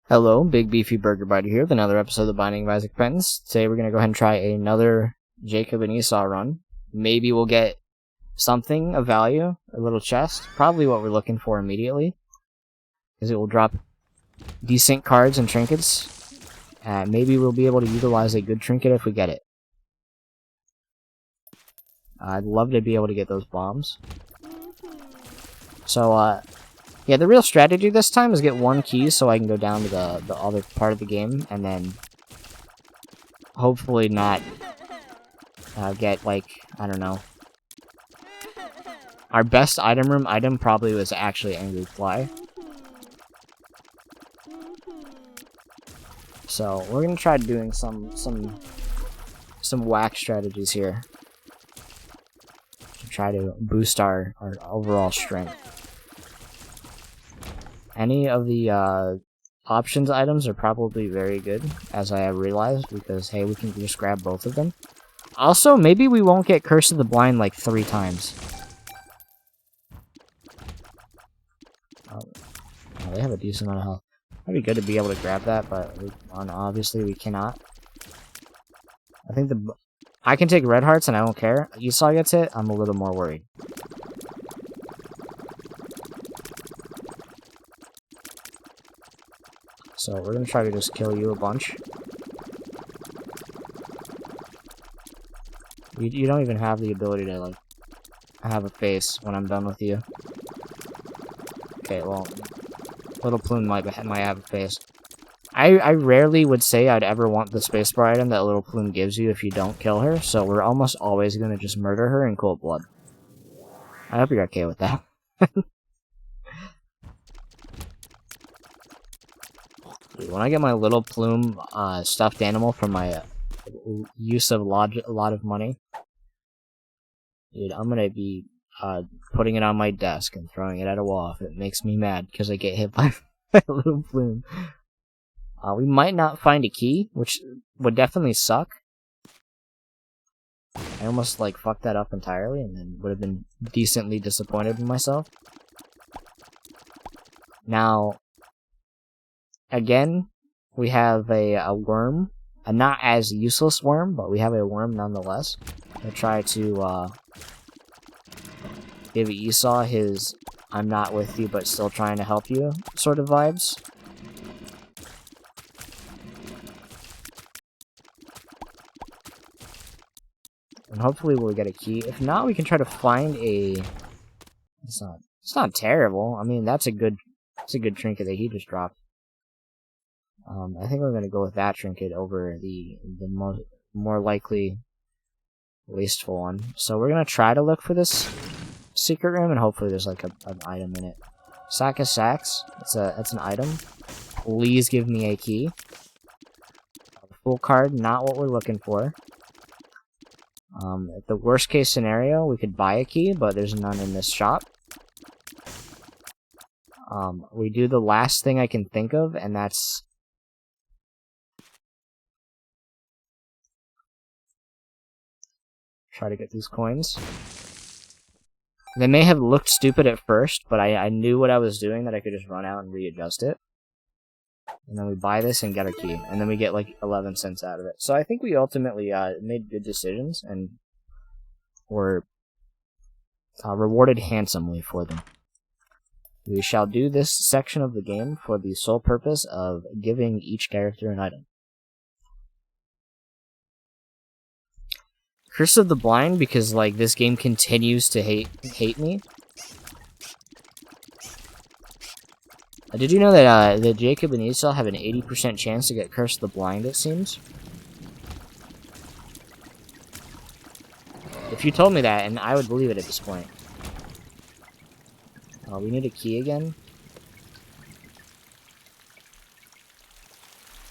Hello, Big Beefy Burger Biter here with another episode of the Binding of Isaac Penance. Today we're going to go ahead and try another Jacob and Esau run. Maybe we'll get something of value, a little chest. Probably what we're looking for immediately, because it will drop decent cards and trinkets. Maybe we'll be able to utilize a good trinket if we get it. I'd love to be able to get those bombs. So, yeah, the real strategy this time is get one key so I can go down to the other part of the game, and then hopefully not get, like, I don't know. Our best item room item probably was actually Angry Fly. So, we're gonna try doing some whack strategies here to try to boost our overall strength. Any of the options items are probably very good, as I have realized, because, hey, we can just grab both of them. Also, maybe we won't get Curse of the Blind like 3 times. Oh, they have a decent amount of health. That'd be good to be able to grab that, but obviously we cannot. I think I can take red hearts and I don't care. Esau gets hit, I'm a little more worried. So we're gonna try to just kill you a bunch. You don't even have the ability to, like, have a face when I'm done with you. Okay, well, Little Plume might have a face. I rarely would say I'd ever want the spacebar item that Little Plume gives you if you don't kill her, so we're almost always gonna just murder her in cold blood. I hope you're okay with that. When I get my Little Plume stuffed animal from my use of a lot of money, dude, I'm gonna be putting it on my desk and throwing it at a wall if it makes me mad because I get hit by my Little Plume. We might not find a key, which would definitely suck. I almost, like, fucked that up entirely and then would have been decently disappointed in myself. Now, again, we have a worm. A not as useless worm, but we have a worm nonetheless. We'll try to give Esau his I'm not with you but still trying to help you sort of vibes. And hopefully we'll get a key. If not, we can try to find a... It's not terrible. I mean, it's a good trinket that he just dropped. I think we're gonna go with that trinket over the more likely wasteful one. So we're gonna try to look for this secret room, and hopefully there's like an item in it. Sack of Sacks. It's an item. Please give me a key. Full card, not what we're looking for. At the worst case scenario, we could buy a key, but there's none in this shop. We do the last thing I can think of, and that's try to get these coins. They may have looked stupid at first, but I knew what I was doing, that I could just run out and readjust it. And then we buy this and get our key, and then we get like 11 cents out of it. So I think we ultimately made good decisions, and were rewarded handsomely for them. We shall do this section of the game for the sole purpose of giving each character an item. Curse of the Blind, because, like, this game continues to hate me. Did you know that that Jacob and Esau have an 80% chance to get Curse of the Blind, it seems? If you told me that, and I would believe it at this point. We need a key again.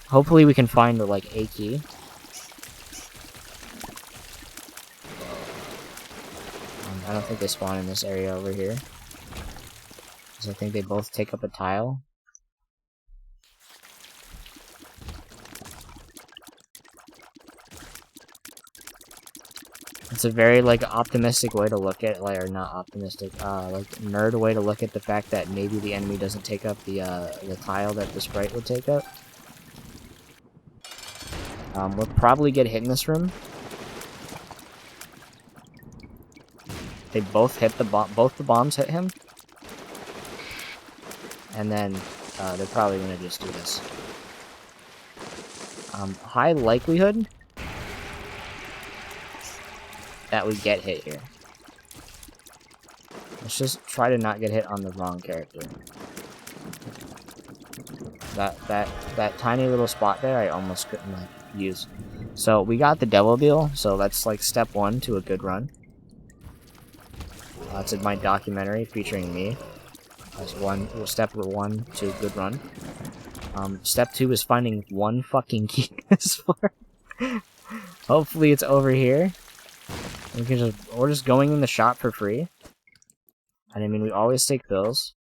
Hopefully we can find, like, a key. I don't think they spawn in this area over here, because I think they both take up a tile. It's a very, like, optimistic way to look at, like, or not optimistic, like, nerd way to look at the fact that maybe the enemy doesn't take up the tile that the sprite would take up. We'll probably get hit in this room. They both hit the bomb. Both the bombs hit him. And then, they're probably gonna just do this. High likelihood that we get hit here. Let's just try to not get hit on the wrong character. That tiny little spot there, I almost couldn't, like, use. So, we got the Devil Deal, so that's, like, step 1 to a good run. That's in my documentary featuring me. That's step 1 to a good run. Step 2 is finding one fucking key this far. Hopefully it's over here. We're just going in the shop for free. And I mean, we always take pills.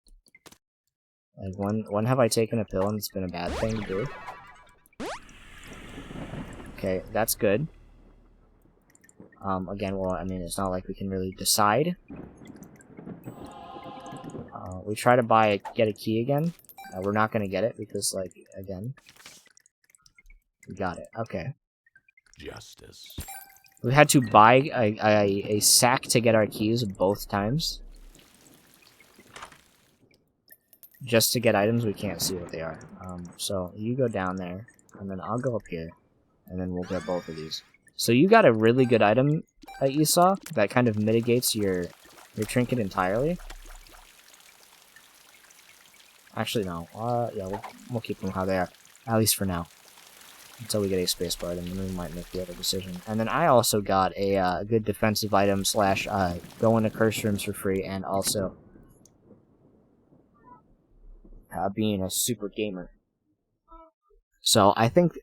Like, when have I taken a pill and it's been a bad thing to do? Okay, that's good. Again, well, I mean, it's not like we can really decide. We try to get a key again. We're not gonna get it because, like, again, we got it. Okay. Justice. We had to buy a sack to get our keys both times. Just to get items, we can't see what they are. So you go down there, and then I'll go up here, and then we'll get both of these. So you got a really good item, Esau, that kind of mitigates your trinket entirely. Actually, no. Yeah, we'll keep them how they are, at least for now, until we get a spacebar, and then we might make the other decision. And then I also got a good defensive item slash go into curse rooms for free, and also being a super gamer. So I think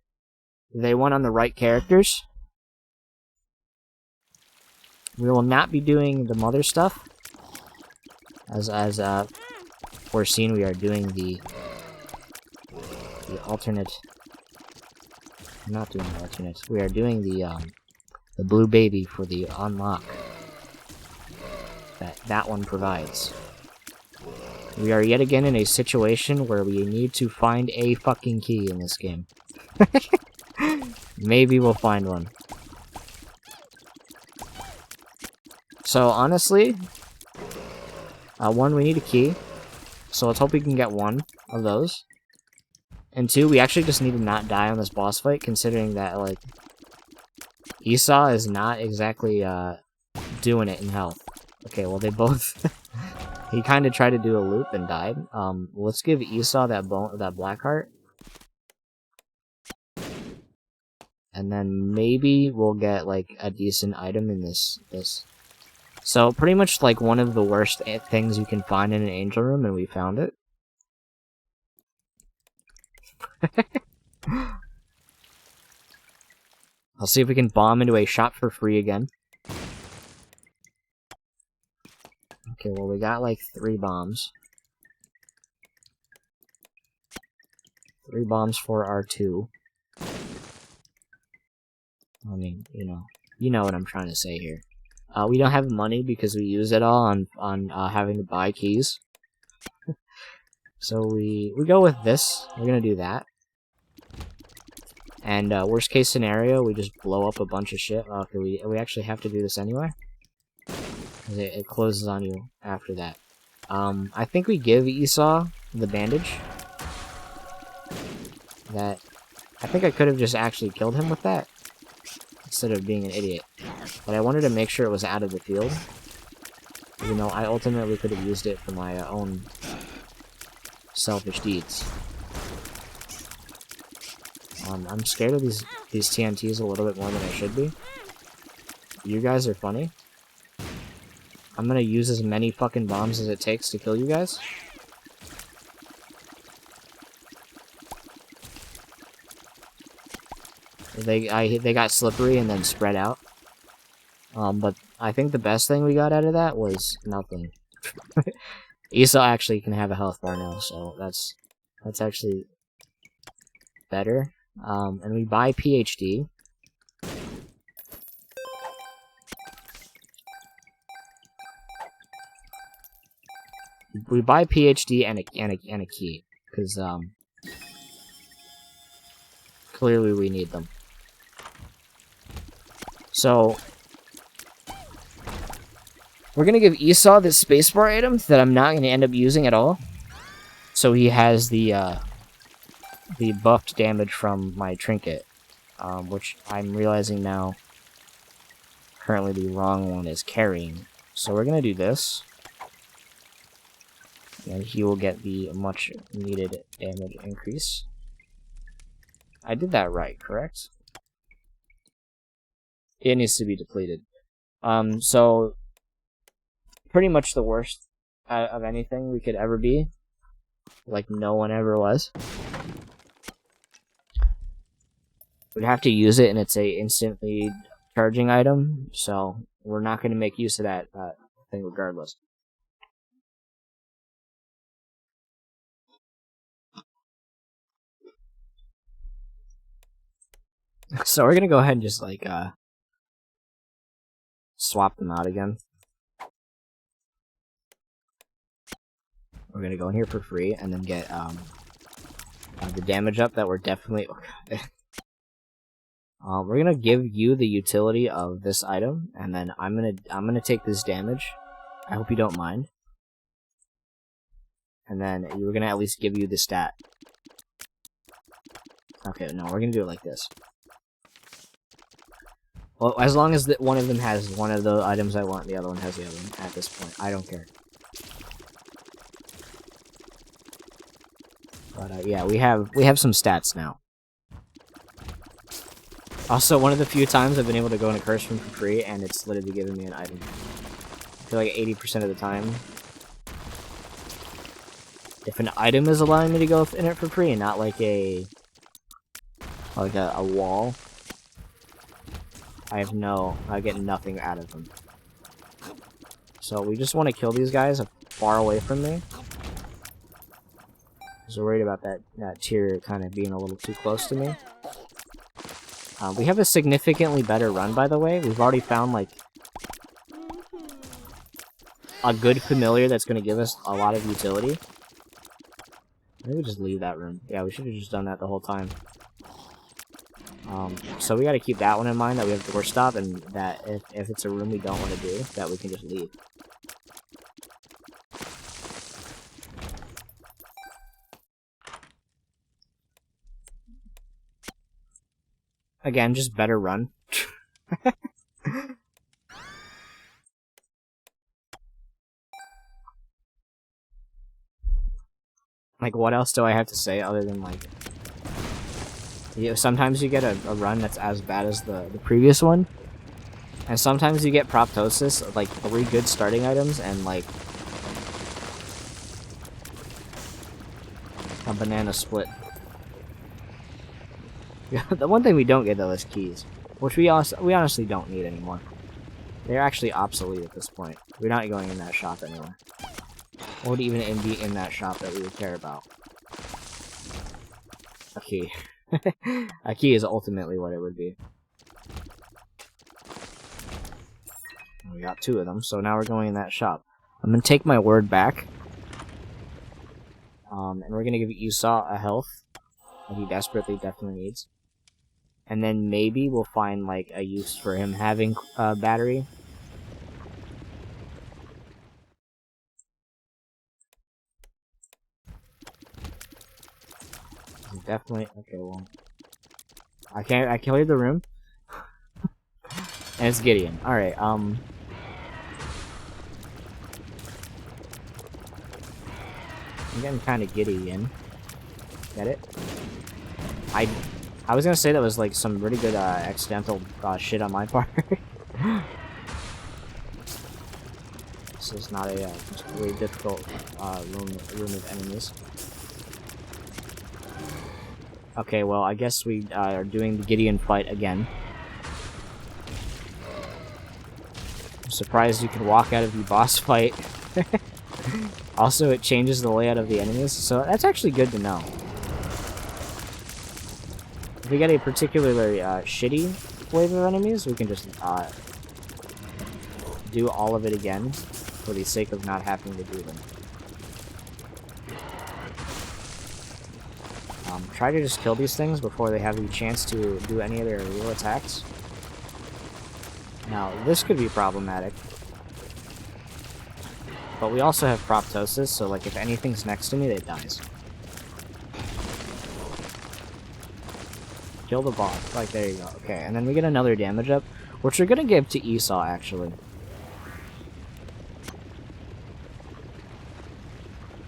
they went on the right characters. We will not be doing the mother stuff, as foreseen. We are doing the alternate. I'm not doing the alternate. We are doing the blue baby for the unlock that one provides. We are yet again in a situation where we need to find a fucking key in this game. Maybe we'll find one. So honestly, one, we need a key. So let's hope we can get one of those. And two, we actually just need to not die on this boss fight, considering that, like, Esau is not exactly, doing it in health. Okay, well, they both... He kind of tried to do a loop and died. Let's give Esau that black heart. And then maybe we'll get, like, a decent item in this. So, pretty much, like, one of the worst things you can find in an angel room, and we found it. I'll see if we can bomb into a shop for free again. Okay, well, we got, like, 3 bombs. 3 bombs for our 2. I mean, you know what I'm trying to say here. We don't have money because we use it all on having to buy keys. So we go with this. We're gonna do that. And worst case scenario, we just blow up a bunch of shit. Okay, we actually have to do this anyway. It closes on you after that. I think we give Esau the bandage. That I think I could have just actually killed him with that instead of being an idiot. But I wanted to make sure it was out of the field. Even though I ultimately could have used it for my own selfish deeds. I'm scared of these TNTs a little bit more than I should be. You guys are funny. I'm gonna use as many fucking bombs as it takes to kill you guys. They got slippery and then spread out. But I think the best thing we got out of that was nothing. Esau actually can have a health bar now, so that's actually better. And we buy PhD. we buy PhD and a key because clearly we need them. So we're gonna give Esau this spacebar item that I'm not gonna end up using at all. So he has the buffed damage from my trinket, which I'm realizing now currently the wrong one is carrying. So we're gonna do this, and he will get the much needed damage increase. I did that right, correct? It needs to be depleted. So pretty much the worst of anything we could ever be, like no one ever was. We'd have to use it, and it's a instantly charging item, so we're not going to make use of that thing regardless. So we're going to go ahead and just like swap them out again. We're going to go in here for free and then get the damage up that we're definitely... we're gonna give you the utility of this item, and then I'm gonna take this damage. I hope you don't mind. And then we're gonna at least give you the stat. Okay, no, we're gonna do it like this. Well, as long as one of them has one of the items I want, the other one has the other one. At this point, I don't care. But yeah, we have some stats now. Also, one of the few times I've been able to go in a curse room for free, and it's literally giving me an item. I feel like 80% of the time, if an item is allowing me to go in it for free, and not like a wall, I get nothing out of them. So we just want to kill these guys far away from me. Because we're worried about that tier kind of being a little too close to me. We have a significantly better run, by the way. We've already found, like, a good familiar that's going to give us a lot of utility. Maybe just leave that room. Yeah, we should have just done that the whole time. So we got to keep that one in mind, that we have door stop, and that if it's a room we don't want to do, that we can just leave. Again, just better run. Like, what else do I have to say other than, like... sometimes you get a run that's as bad as the previous one. And sometimes you get proptosis, like 3 good starting items, and, like... a banana split. The one thing we don't get, though, is keys. Which we honestly don't need anymore. They're actually obsolete at this point. We're not going in that shop anymore. What would even be in that shop that we would care about? A key. A key is ultimately what it would be. We got 2 of them, so now we're going in that shop. I'm gonna take my word back. And we're gonna give Esau a health that he definitely needs. And then maybe we'll find, like, a use for him having a battery. Definitely. Okay, well, I cleared the room, and it's Gideon. All right. I'm getting kind of giddy in. Get it? I was gonna say that was like some really good accidental shit on my part. This is not a really difficult room of enemies. Okay, well, I guess we are doing the Gideon fight again. I'm surprised you can walk out of the boss fight. Also, it changes the layout of the enemies, so that's actually good to know. If we get a particularly shitty wave of enemies, we can just do all of it again for the sake of not having to do them. Try to just kill these things before they have the chance to do any of their real attacks. Now, this could be problematic. But we also have proptosis, so like if anything's next to me, it dies. Kill the boss. Like, there you go. Okay, and then we get another damage up, which we're gonna give to Esau, actually.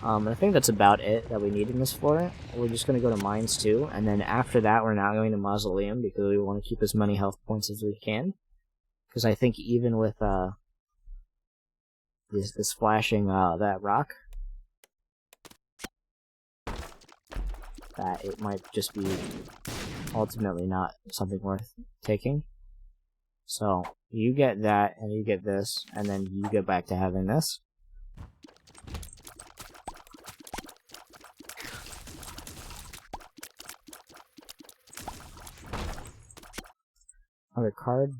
I think that's about it that we need in this floor. We're just gonna go to Mines too, and then after that we're now going to Mausoleum, because we want to keep as many health points as we can. Because I think even with, this flashing, that rock, that it might just be ultimately not something worth taking. So, you get that, and you get this, and then you get back to having this. Other card.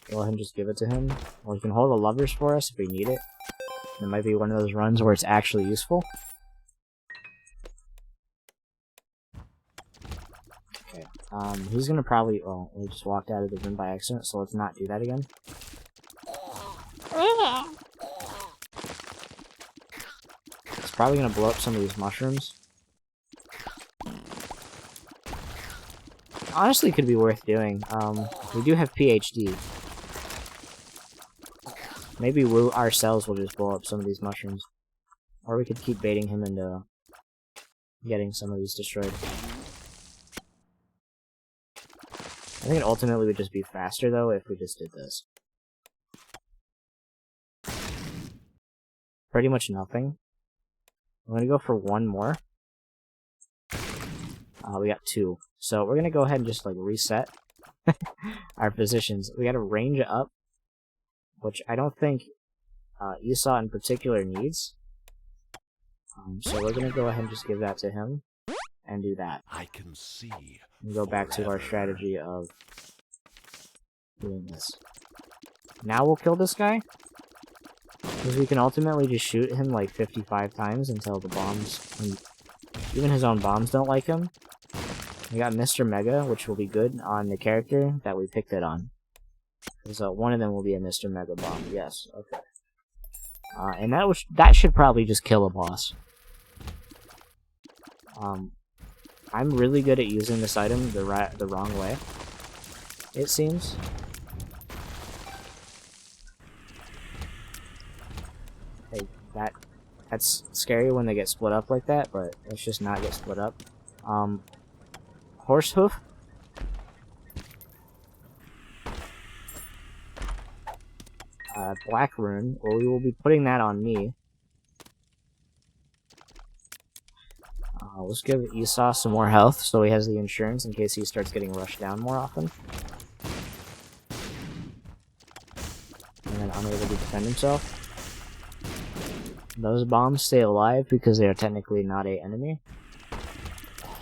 Go ahead and just give it to him. Or you can hold the lovers for us if we need it. It might be one of those runs where it's actually useful. Okay. He's gonna probably... Oh, we just walked out of the room by accident, so let's not do that again. It's probably gonna blow up some of these mushrooms. Honestly, could be worth doing. We do have PhD. Maybe we ourselves will just blow up some of these mushrooms. Or we could keep baiting him into getting some of these destroyed. I think it ultimately would just be faster, though, if we just did this. Pretty much nothing. I'm gonna go for one more. We got 2. So we're gonna go ahead and just, like, reset our positions. We gotta range it up, which I don't think Esau in particular needs. So we're gonna go ahead and just give that to him, and do that. I can see. And go back to our strategy of doing this. Now we'll kill this guy, because we can ultimately just shoot him like 55 times until the bombs, even his own bombs don't like him. We got Mr. Mega, which will be good on the character that we picked it on. So one of them will be a Mr. Mega bomb. Yes, okay. And that should probably just kill a boss. I'm really good at using this item the wrong way, it seems. Hey, that's scary when they get split up like that, but let's just not get split up. Horse hoof. Black rune. Well, we will be putting that on me. Let's give Esau some more health so he has the insurance in case he starts getting rushed down more often. And then unable to defend himself. Those bombs stay alive because they are technically not an enemy.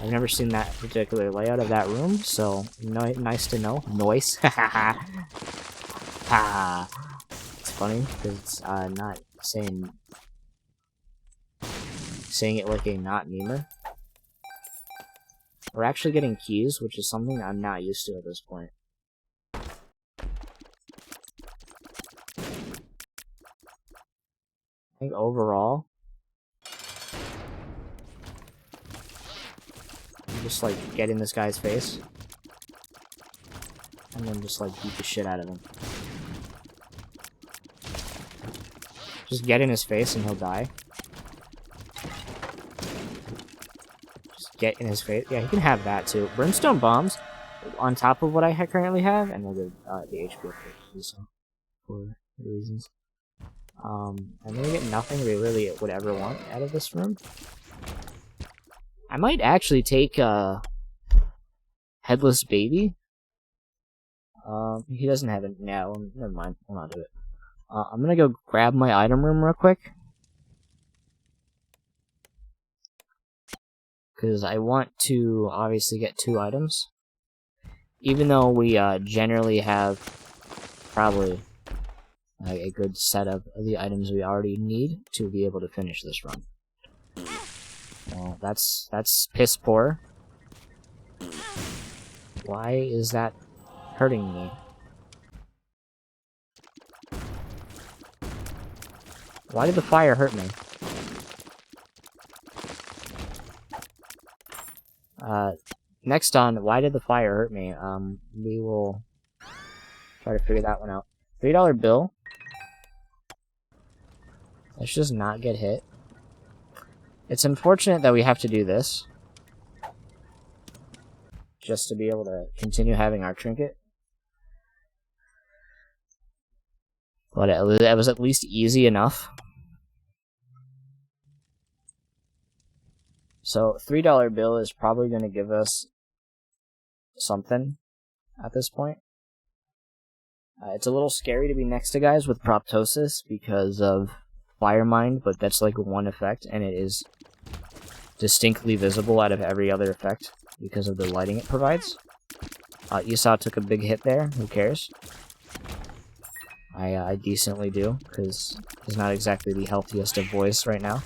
I've never seen that particular layout of that room, so nice to know. Noise. Ha! It's funny because it's not saying it like a not memer. We're actually getting keys, which is something I'm not used to at this point. I think overall, I'm just like get in this guy's face, and then just like beat the shit out of him. Just get in his face and he'll die. Get in his face. Yeah, he can have that too. Brimstone bombs on top of what I currently have, and we'll get the HP for reasons. And then we get nothing we really would ever want out of this room. I might actually take Headless Baby. He doesn't have it now. Never mind. We'll not do it. I'm gonna go grab my item room real quick. Because I want to obviously get 2 items. Even though we generally have probably a good setup of the items we already need to be able to finish this run. Well, that's piss poor. Why is that hurting me? Why did the fire hurt me? Next on, why did the fire hurt me? We will try to figure that one out. $3 bill. Let's just not get hit. It's unfortunate that we have to do this. Just to be able to continue having our trinket. But it was at least easy enough. So, $3 bill is probably going to give us something at this point. It's a little scary to be next to guys with proptosis because of fire mind, but that's like one effect, and it is distinctly visible out of every other effect because of the lighting it provides. Esau took a big hit there, who cares? I decently do, because he's not exactly the healthiest of voice right now.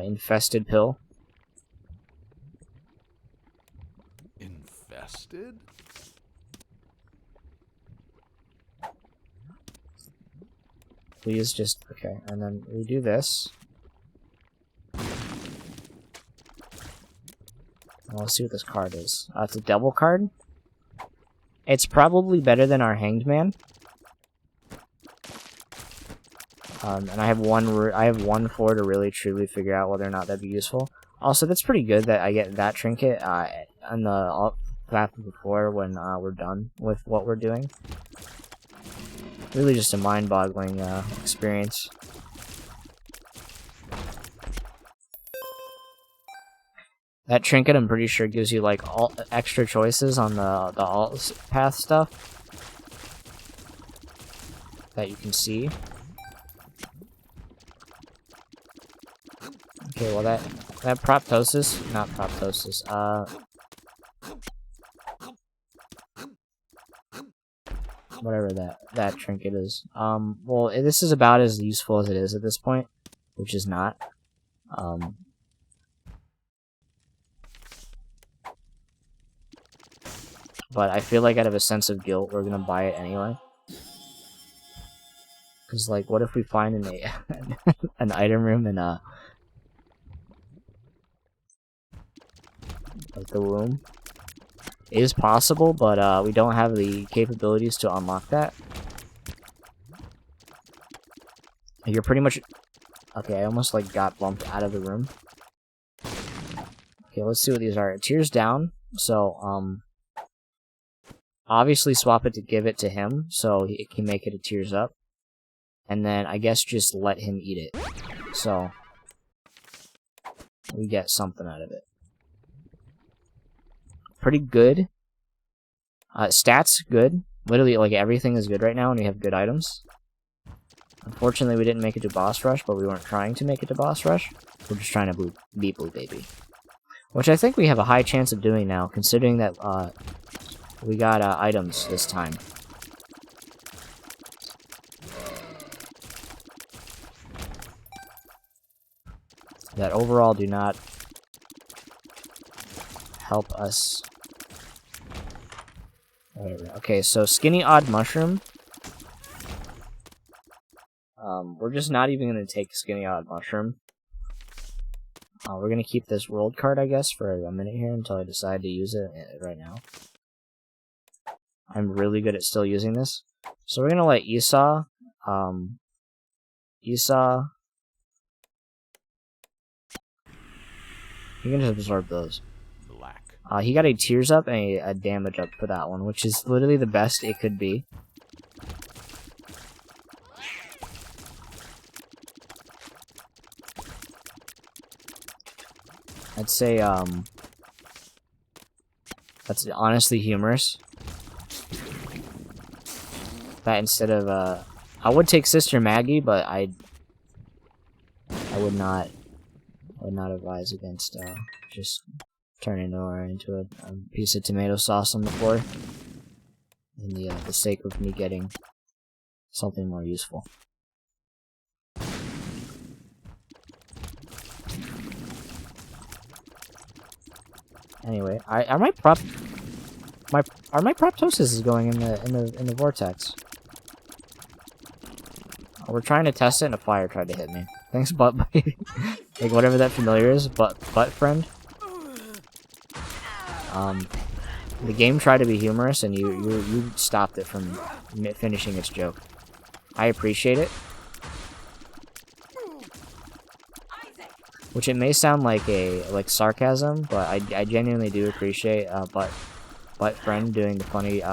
Infested pill. Infested? Please just... okay, and then we do this. Well, let's see what this card is. It's a devil card. It's probably better than our Hanged Man. And I have one for to really truly figure out whether or not that'd be useful. Also, that's pretty good that I get that trinket on the path before when we're done with what we're doing. Really just a mind-boggling experience. That trinket, I'm pretty sure, gives you like all extra choices on the alt path stuff that you can see. Okay, well that proptosis, not proptosis, whatever that trinket is. Well, this is about as useful as it is at this point, which is not. But I feel like out of a sense of guilt, we're gonna buy it anyway. Cause like, what if we find an item room in like the womb? It is possible, but we don't have the capabilities to unlock that. You're pretty much... okay, I almost like got bumped out of the room. Okay, let's see what these are. Tears down, so obviously swap it to give it to him, so it can make it a tears up. And then I guess just let him eat it. So we get something out of it. Pretty good. Stats, good. Literally, like, everything is good right now, and we have good items. Unfortunately, we didn't make it to boss rush, but we weren't trying to make it to boss rush. We're just trying to beat Blue Baby. Which I think we have a high chance of doing now, considering that we got items this time. That overall do not help us. Whatever. Okay, so Skinny Odd Mushroom. We're just not even going to take Skinny Odd Mushroom. We're going to keep this world card, I guess, for a minute here until I decide to use it right now. I'm really good at still using this. So we're going to let Esau, you can just absorb those. Black. He got a tears up and a damage up for that one, which is literally the best it could be. I'd say, that's honestly humorous. That instead of, I would take Sister Maggie, but I would not advise against, just turning Nora into a piece of tomato sauce on the floor. In the sake of me getting something more useful. Anyway, are my proptosis is going in the vortex. We're trying to test it, and a fire tried to hit me. Thanks, butt buddy. Like whatever that familiar is, butt friend. The game tried to be humorous, and you stopped it from finishing its joke. I appreciate it. Which it may sound like sarcasm, but I genuinely do appreciate butt friend doing the funny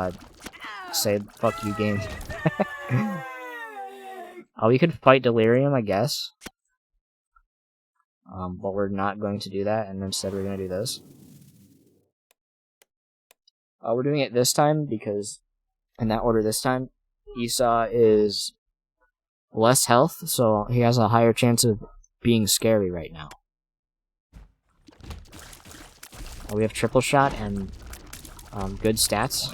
say fuck you game. We could fight delirium, I guess. But we're not going to do that, and instead we're going to do this. We're doing it this time because, in that order this time, Esau is less health, so he has a higher chance of being scary right now. We have triple shot and good stats.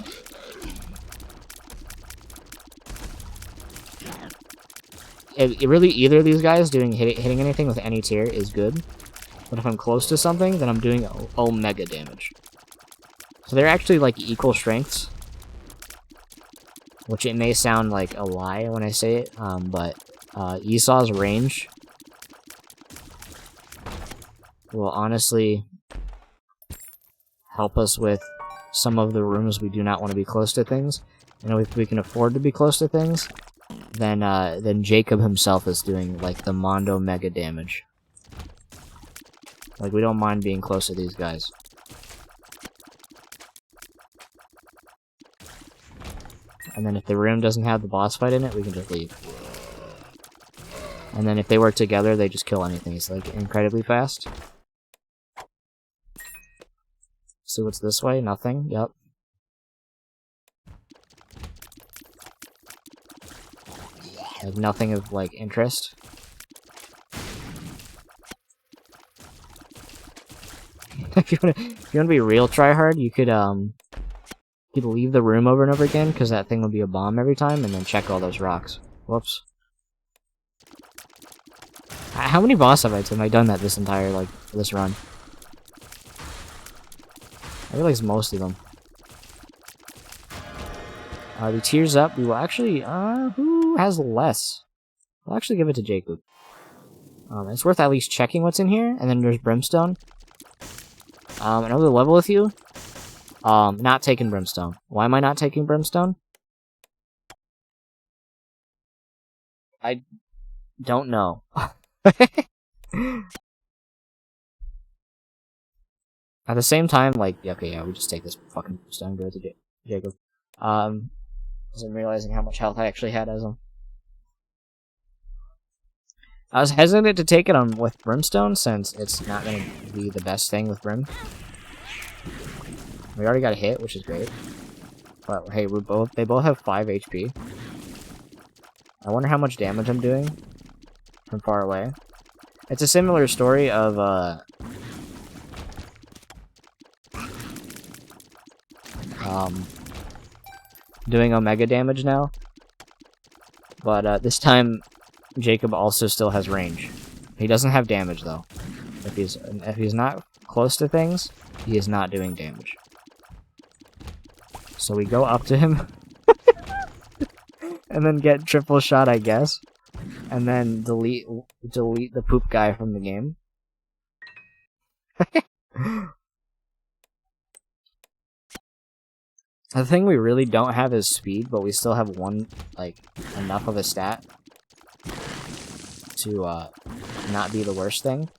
It really, either of these guys hitting anything with any tier is good, but if I'm close to something, then I'm doing omega damage. So they're actually like equal strengths, which it may sound like a lie when I say it, but Esau's range will honestly help us with some of the rooms we do not want to be close to things, and if we can afford to be close to things, then Jacob himself is doing like the Mondo mega damage. Like, we don't mind being close to these guys. And then if the room doesn't have the boss fight in it, we can just leave. And then if they work together, they just kill anything. It's like incredibly fast. See what's this way? Nothing. Yep. Like nothing of like interest. If you wanna be real tryhard, you could leave the room over and over again, because that thing would be a bomb every time, and then check all those rocks. Whoops. How many boss fights have I done this entire, this run? I realize most of them. The tiers up, we will actually, who has less? We'll actually give it to Jacob. It's worth at least checking what's in here, and then there's Brimstone. Another level with you. Not taking Brimstone. Why am I not taking Brimstone? I don't know. At the same time, okay, yeah, we just take this fucking stone and go to Jacob. Wasn't realizing how much health I actually had as him. I was hesitant to take it on with Brimstone, since it's not going to be the best thing with Brim. We already got a hit, which is great. But hey, they both have 5 HP. I wonder how much damage I'm doing from far away. It's a similar story of doing omega damage now. But this time Jacob also still has range. He doesn't have damage though. If he's not close to things, he is not doing damage. So we go up to him and then get triple shot, I guess, and then delete the poop guy from the game. The thing we really don't have is speed, but we still have enough of a stat to not be the worst thing.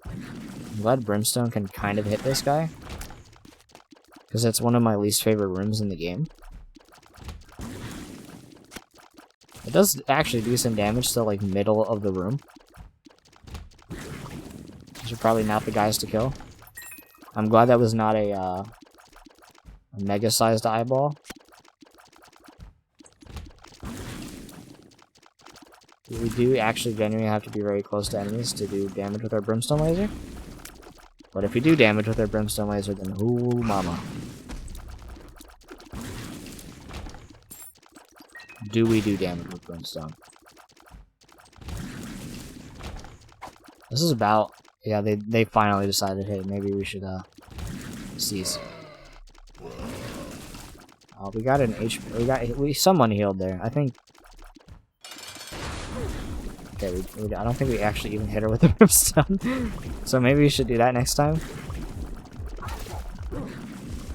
I'm glad Brimstone can kind of hit this guy, because it's one of my least favorite rooms in the game. It does actually do some damage to middle of the room. These are probably not the guys to kill. I'm glad that was not a mega-sized eyeball. We do actually genuinely have to be very close to enemies to do damage with our Brimstone Laser. But if we do damage with our Brimstone Laser, then ooh mama. Do we do damage with Brimstone? This is about... Yeah, they finally decided, hey, maybe we should Cease. We got an someone healed there. I think. Okay, I don't think we actually even hit her with the brimstone. So maybe we should do that next time.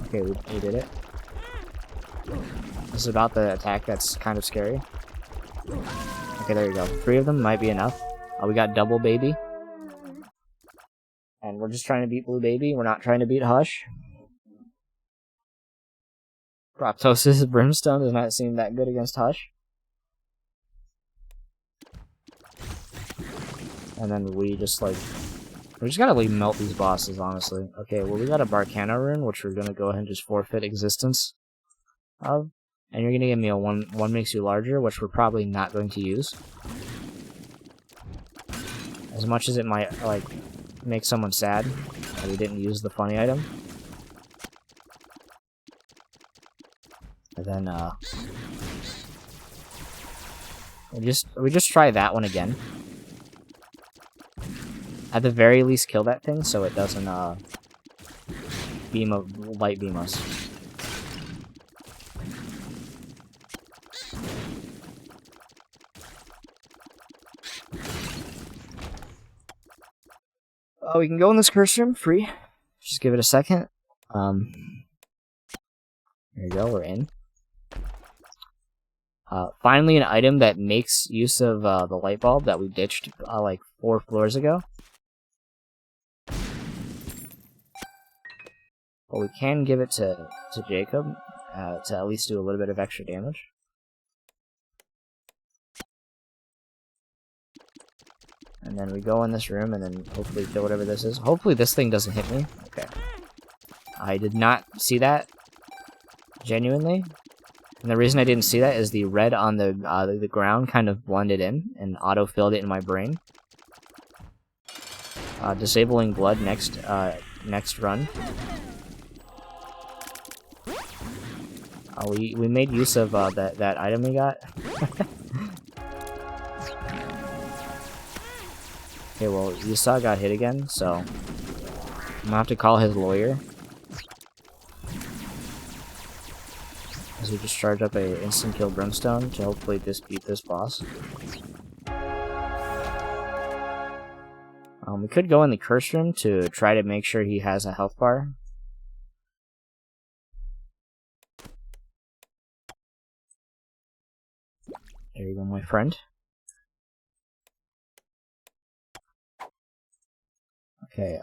Okay, we did it. This is about the attack that's kind of scary. Okay, there you go. 3 of them might be enough. We got double baby. And we're just trying to beat Blue Baby. We're not trying to beat Hush. Proptosis Brimstone does not seem that good against Hush. And then we just gotta melt these bosses, honestly. Okay, well we got a Barcana rune, which we're gonna go ahead and just forfeit existence of. And you're gonna give me a one makes you larger, which we're probably not going to use. As much as it might, make someone sad that we didn't use the funny item. And then, we just try that one again. At the very least, kill that thing so it doesn't, light beam us. Oh, we can go in this curse room, free. Just give it a second. There you go, we're in. Finally an item that makes use of, the light bulb that we ditched, 4 floors ago. But we can give it to Jacob, to at least do a little bit of extra damage. And then we go in this room and then hopefully kill whatever this is. Hopefully this thing doesn't hit me. Okay. I did not see that. Genuinely. And the reason I didn't see that is the red on the ground kind of blended in and auto-filled it in my brain. Disabling blood next run. We made use of that item we got. Okay, well, Esau got hit again, so I'm gonna have to call his lawyer. As we just charge up a instant kill Brimstone to hopefully beat this boss. We could go in the curse room to try to make sure he has a health bar. There you go, my friend. Okay,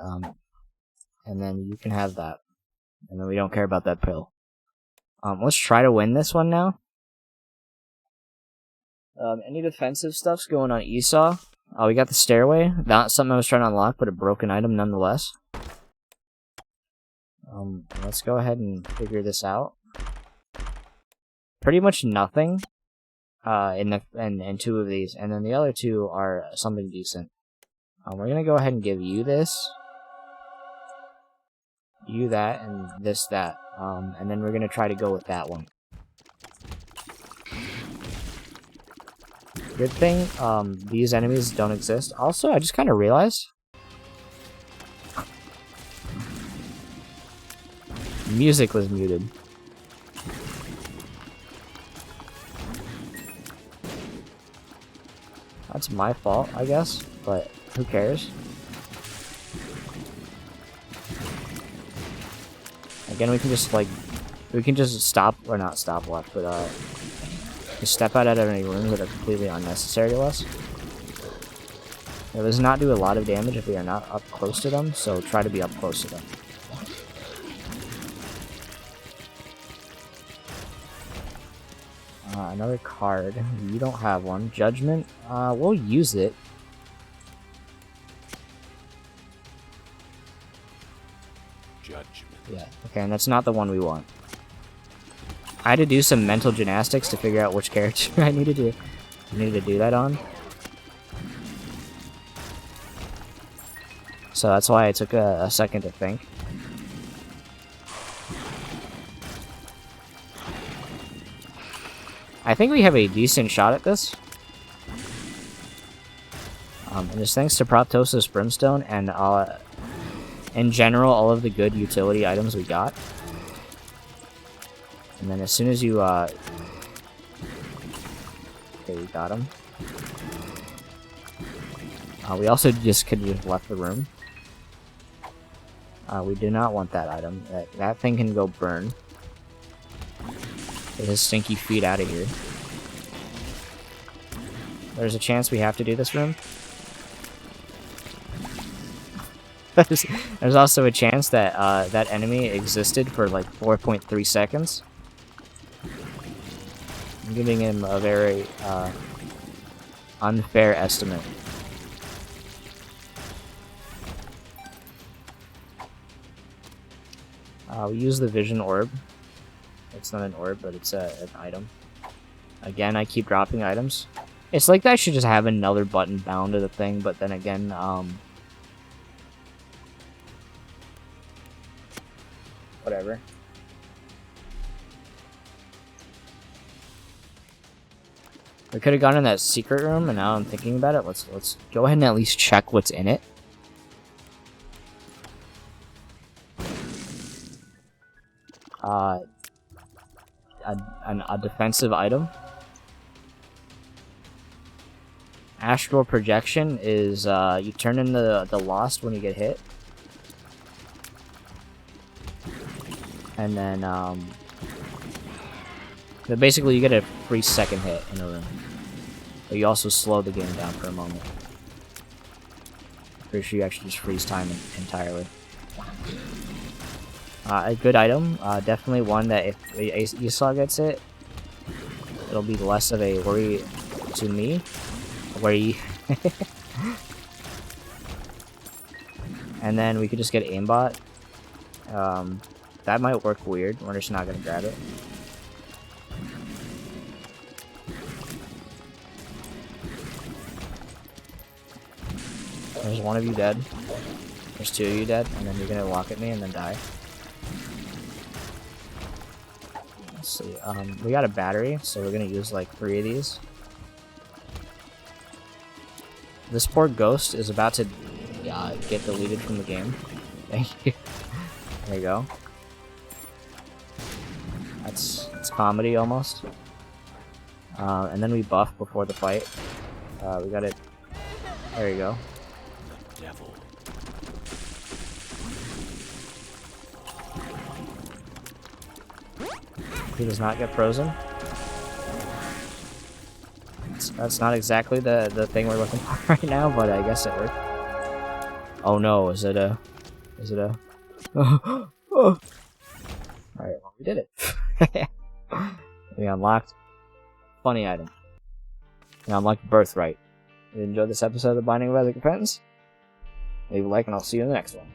and then you can have that. And then we don't care about that pill. Let's try to win this one now. Any defensive stuff's going on Esau. We got the stairway. Not something I was trying to unlock, but a broken item nonetheless. Let's go ahead and figure this out. Pretty much nothing. In 2 of these, and then the other 2 are something decent. We're gonna go ahead and give you this, you that, and this that, and then we're gonna try to go with that one. Good thing, these enemies don't exist. Also, I just kind of realized music was muted. That's my fault, I guess, but who cares? Again, we can just stop, or not stop left, but just step out of any rooms that are completely unnecessary to us. It does not do a lot of damage if we are not up close to them, so try to be up close to them. Another card. You don't have one. Judgment. We'll use it. Judgment. Yeah. Okay, and that's not the one we want. I had to do some mental gymnastics to figure out which character I needed to do that on. So that's why I took a second to think. I think we have a decent shot at this. And just thanks to Proptosis Brimstone and in general, all of the good utility items we got. And then as soon as you, okay, we got him. We also just could have left the room. We do not want that item. That thing can go burn. Get his stinky feet out of here. There's a chance we have to do this room. There's also a chance that that enemy existed for like 4.3 seconds. I'm giving him a very unfair estimate. We use the vision orb. It's not an orb, but it's an item. Again, I keep dropping items. It's like I should just have another button bound to the thing, but then again, whatever. We could have gone in that secret room, and now I'm thinking about it. Let's go ahead and at least check what's in it. A defensive item. Astral projection is you turn into the lost when you get hit, and then basically you get a free second hit in a room, but you also slow the game down for a moment. Pretty sure you actually just freeze time entirely. A good item, definitely one that if Esau gets it, it'll be less of a worry to me. Worry. And then we could just get aimbot. That might work weird. We're just not gonna grab it. There's one of you dead. There's two of you dead, and then you're gonna walk at me and then die. Let's see. We got a battery, so we're gonna use like 3 of these. This poor ghost is about to get deleted from the game. Thank you. There you go. It's comedy almost. And then we buff before the fight. We got it. There you go. Devil. He does not get frozen. That's not exactly the thing we're looking for right now, but I guess it worked. Oh no, is it a... Alright, well, we did it. We unlocked funny item. We unlocked birthright. If you enjoyed this episode of Binding of Isaac Repentance, leave a like and I'll see you in the next one.